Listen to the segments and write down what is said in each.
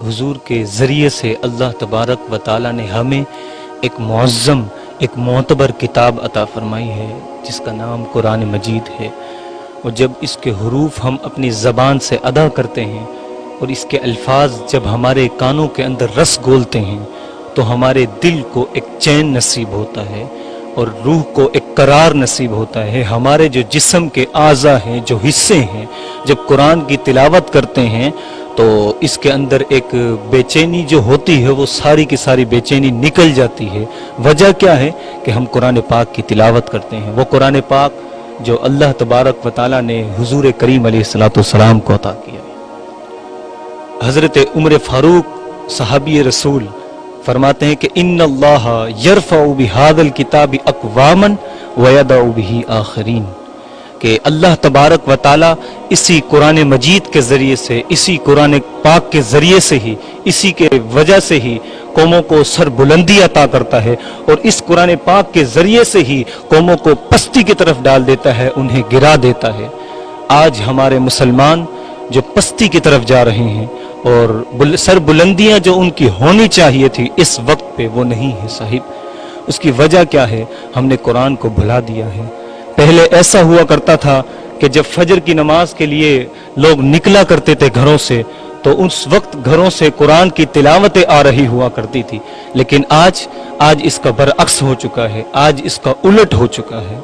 हुजूर के ज़रिए से अल्लाह तबारक व ताला ने हमें एक मुअज़्ज़म, एक मोतबर किताब अता फरमाई है जिसका नाम कुरान मजीद है। और जब इसके हुरूफ हम अपनी ज़बान से अदा करते हैं और इसके अल्फाज जब हमारे कानों के अंदर रस घोलते हैं तो हमारे दिल को एक चैन नसीब होता है और रूह को एक करार नसीब होता है। हमारे जो जिस्म के आज़ा हैं, जो हिस्से हैं, जब कुरान की तिलावत करते हैं तो इसके अंदर एक बेचैनी जो होती है वो सारी की सारी बेचैनी निकल जाती है। वजह क्या है कि हम कुरान पाक की तिलावत करते हैं। वो कुरान पाक जो अल्लाह तबारक व ताला ने हुजूर करीम अलैहिस्सलाम को अता किया। हज़रत उमर फारूक सहाबी रसूल फरमाते हैं कि इन्नल्लाह यरफ़उ बिहादल किताबि अक़वामन व यदउ बिही आखरीन, कि अल्लाह तबारक व ताला इसी कुरान मजीद के ज़रिए से, इसी कुरान पाक के ज़रिए से ही, इसी के वजह से ही कौमों को सरबुलंदी अता करता है और इस कुरान पाक के ज़रिए से ही कौमों को पस्ती की तरफ डाल देता है, उन्हें गिरा देता है। आज हमारे मुसलमान जो पस्ती की तरफ जा रहे हैं और सरबुलंदियां जो उनकी होनी चाहिए थी इस वक्त पे वो नहीं है साहिब। उसकी वजह क्या है? हमने कुरान को भुला दिया है। पहले ऐसा हुआ करता था कि जब फजर की नमाज के लिए लोग निकला करते थे घरों से तो उस वक्त घरों से कुरान की तिलावतें आ रही हुआ करती थी, लेकिन आज इसका बरअक्स हो चुका है, आज इसका उलट हो चुका है।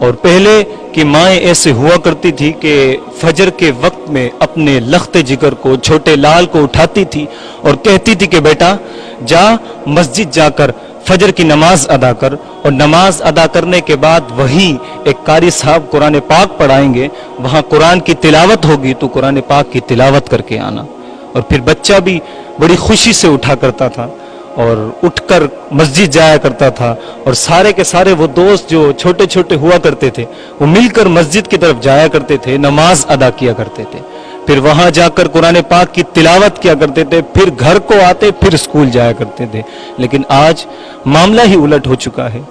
और पहले की माएँ ऐसे हुआ करती थी कि फजर के वक्त में अपने लख्ते जिगर को, छोटे लाल को उठाती थी और कहती थी कि बेटा जा मस्जिद जाकर फजर की नमाज अदा कर, और नमाज अदा करने के बाद वही एक कारी साहब कुरान पाक पढ़ाएंगे, वहाँ कुरान की तिलावत होगी, तो कुरान पाक की तिलावत करके आना। और फिर बच्चा भी बड़ी खुशी से उठा करता था और उठकर मस्जिद जाया करता था और सारे के सारे वो दोस्त जो छोटे छोटे हुआ करते थे वो मिलकर मस्जिद की तरफ जाया करते थे, नमाज अदा किया करते थे, फिर वहां जाकर कुरान पाक की तिलावत किया करते थे, फिर घर को आते, फिर स्कूल जाया करते थे। लेकिन आज मामला ही उलट हो चुका है।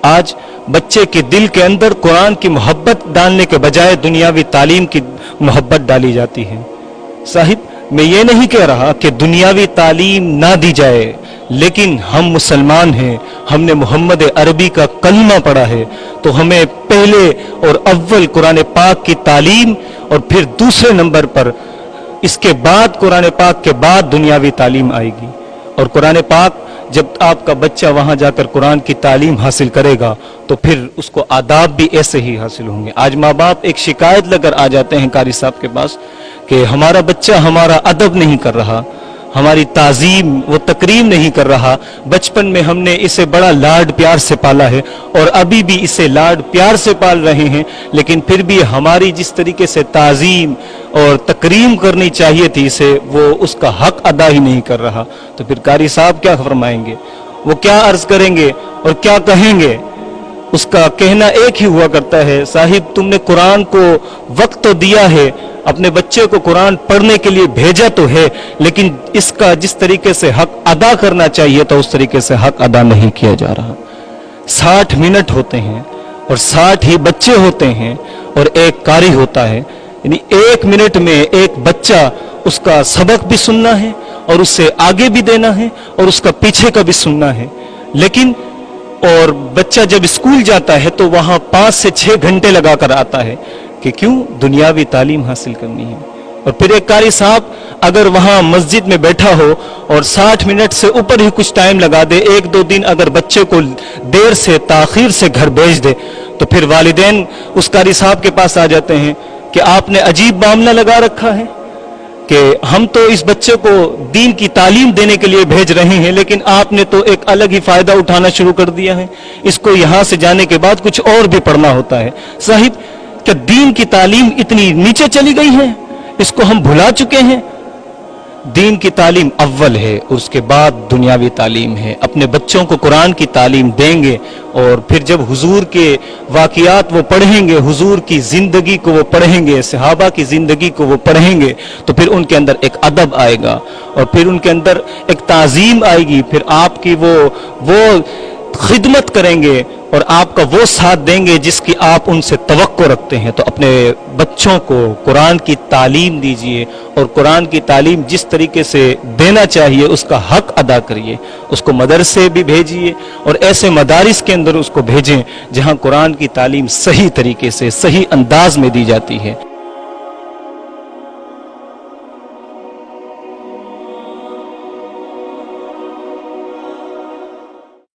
आज बच्चे के दिल के अंदर कुरान की मोहब्बत डालने के बजाय दुनियावी तालीम की मोहब्बत डाली जाती है। साहिब, मैं ये नहीं कह रहा कि दुनियावी तालीम ना दी जाए, लेकिन हम मुसलमान हैं, हमने मोहम्मद अरबी का कलमा पढ़ा है, तो हमें पहले और अव्वल कुरान पाक की तालीम और फिर दूसरे नंबर पर इसके बाद कुरान पाक के बाद दुनियावी तालीम आएगी। और कुरान पाक जब आपका बच्चा वहां जाकर कुरान की तालीम हासिल करेगा तो फिर उसको आदाब भी ऐसे ही हासिल होंगे। आज माँ बाप एक शिकायत लेकर आ जाते हैं कारी साहब के पास कि हमारा बच्चा हमारा अदब नहीं कर रहा, हमारी ताजीम वो तकरीम नहीं कर रहा, बचपन में हमने इसे बड़ा लाड प्यार से पाला है और अभी भी इसे लाड प्यार से पाल रहे हैं, लेकिन फिर भी हमारी जिस तरीके से ताजीम और तकरीम करनी चाहिए थी इसे वो उसका हक अदा ही नहीं कर रहा। तो फिर कारी साहब क्या फरमाएंगे, वो क्या अर्ज करेंगे और क्या कहेंगे? उसका कहना एक ही हुआ करता है, साहिब तुमने कुरान को वक्त तो दिया है, अपने बच्चे को कुरान पढ़ने के लिए भेजा तो है, लेकिन इसका जिस तरीके से हक अदा करना चाहिए तो उस तरीके से हक अदा नहीं किया जा रहा। 60 मिनट होते हैं और 60 ही बच्चे होते हैं और एक कारी होता है, यानी 1 मिनट में एक बच्चा उसका सबक भी सुनना है और उससे आगे भी देना है और उसका पीछे का भी सुनना है। लेकिन और बच्चा जब स्कूल जाता है तो वहां 5 से 6 घंटे लगाकर आता है कि क्यों? दुनियावी तालीम हासिल करनी है। और फिर एक कारी साहब अगर वहां मस्जिद में बैठा हो और 60 मिनट से ऊपर ही कुछ टाइम लगा दे, 1-2 दिन अगर बच्चे को देर से ताखीर से घर भेज दे, तो फिर वालिदैन उस कारी साहब के पास आ जाते हैं कि आपने अजीब मामला लगा रखा है कि हम तो इस बच्चे को दीन की तालीम देने के लिए भेज रहे हैं, लेकिन आपने तो एक अलग ही फायदा उठाना शुरू कर दिया है, इसको यहां से जाने के बाद कुछ और भी पढ़ना होता है। साहिब, क्या दीन की तालीम इतनी नीचे चली गई है? इसको हम भुला चुके हैं। दीन की तालीम अव्वल है, उसके बाद दुनियावी तालीम है। अपने बच्चों को कुरान की तालीम देंगे और फिर जब हुजूर के वाकियात वो पढ़ेंगे, हुजूर की जिंदगी को वो पढ़ेंगे, सहाबा की जिंदगी को वो पढ़ेंगे, तो फिर उनके अंदर एक अदब आएगा और फिर उनके अंदर एक ताजीम आएगी। फिर आपकी वो خدمت کریں گے اور آپ کا وہ ساتھ دیں گے جس کی آپ ان سے توقع رکھتے ہیں، تو اپنے بچوں کو قرآن کی تعلیم دیجئے، اور قرآن کی تعلیم جس طریقے سے دینا چاہیے اس کا حق ادا کریے، اس کو مدرسے بھی بھیجیے اور ایسے مدارس کے اندر اس کو بھیجیں جہاں قرآن کی تعلیم صحیح طریقے سے صحیح انداز میں دی جاتی ہے۔